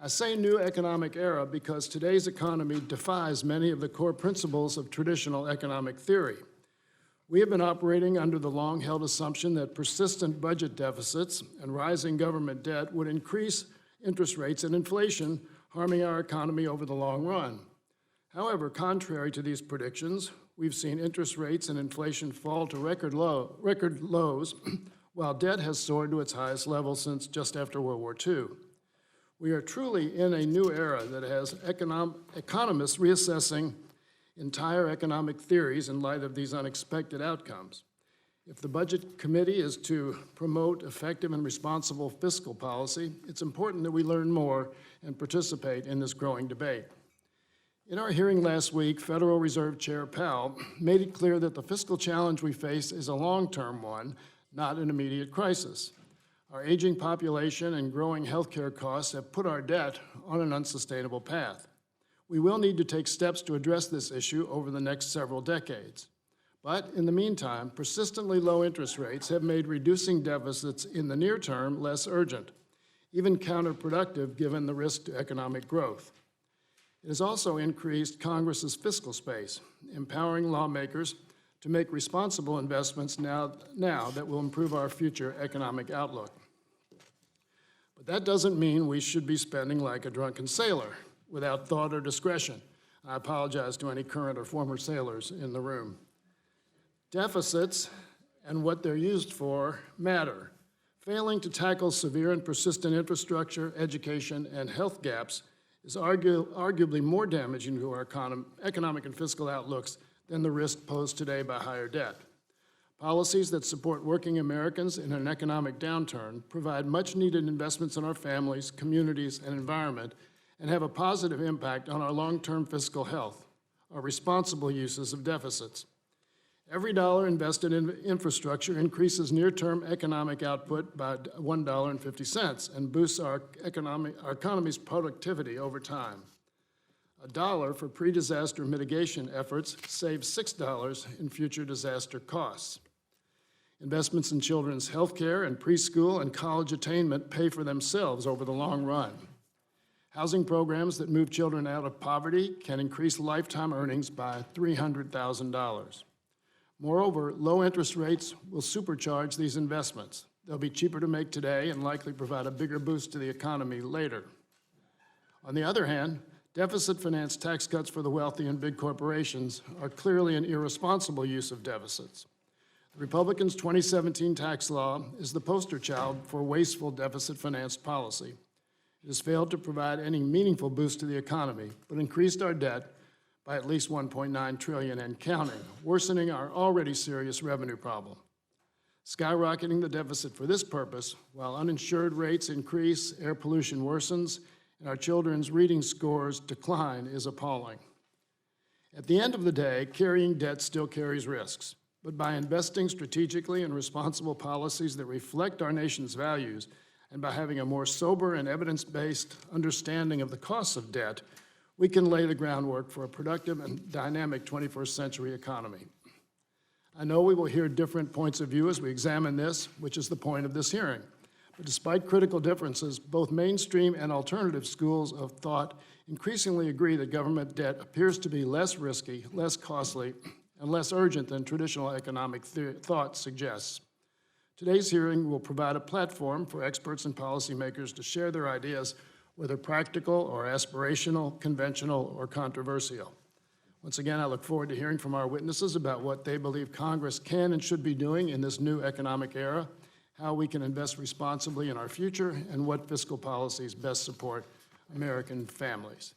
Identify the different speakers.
Speaker 1: I say new economic era because today's economy defies many of the core principles of traditional economic theory. We have been operating under the long-held assumption that persistent budget deficits and rising government debt would increase interest rates and inflation, harming our economy over the long run. However, contrary to these predictions, we've seen interest rates and inflation fall to record lows, while debt has soared to its highest level since just after World War II. We are truly in a new era that has economists reassessing entire economic theories in light of these unexpected outcomes. If the Budget Committee is to promote effective and responsible fiscal policy, it's important that we learn more and participate in this growing debate. In our hearing last week, Federal Reserve Chair Powell made it clear that the fiscal challenge we face is a long-term one, not an immediate crisis. Our aging population and growing healthcare costs have put our debt on an unsustainable path. We will need to take steps to address this issue over the next several decades. But in the meantime, persistently low interest rates have made reducing deficits in the near term less urgent, even counterproductive given the risk to economic growth. It has also increased Congress's fiscal space, empowering lawmakers to make responsible investments now that will improve our future economic outlook. But that doesn't mean we should be spending like a drunken sailor without thought or discretion. I apologize to any current or former sailors in the room. Deficits and what they're used for matter. Failing to tackle severe and persistent infrastructure, education, and health gaps is arguably more damaging to our economic and fiscal outlooks than the risk posed today by higher debt. Policies that support working Americans in an economic downturn provide much-needed investments in our families, communities, and environment, and have a positive impact on our long-term fiscal health, our responsible uses of deficits. Every dollar invested in infrastructure increases near-term economic output by $1.50 and boosts our economy's productivity over time. A dollar for pre-disaster mitigation efforts saves $6 in future disaster costs. Investments in children's health care and preschool and college attainment pay for themselves over the long run. Housing programs that move children out of poverty can increase lifetime earnings by $300,000. Moreover, low interest rates will supercharge these investments. They'll be cheaper to make today and likely provide a bigger boost to the economy later. On the other hand, deficit-financed tax cuts for the wealthy and big corporations are clearly an irresponsible use of deficits. The Republicans' 2017 tax law is the poster child for wasteful deficit-financed policy. It has failed to provide any meaningful boost to the economy, but increased our debt by at least $1.9 trillion and counting, worsening our already serious revenue problem. Skyrocketing the deficit for this purpose, while uninsured rates increase, air pollution worsens, and our children's reading scores decline, is appalling. At the end of the day, carrying debt still carries risks, but by investing strategically in responsible policies that reflect our nation's values, and by having a more sober and evidence-based understanding of the costs of debt, we can lay the groundwork for a productive and dynamic 21st century economy. I know we will hear different points of view as we examine this, which is the point of this hearing. But despite critical differences, both mainstream and alternative schools of thought increasingly agree that government debt appears to be less risky, less costly, and less urgent than traditional economic thought suggests. Today's hearing will provide a platform for experts and policymakers to share their ideas, whether practical or aspirational, conventional or controversial. Once again, I look forward to hearing from our witnesses about what they believe Congress can and should be doing in this new economic era, how we can invest responsibly in our future, and what fiscal policies best support American families.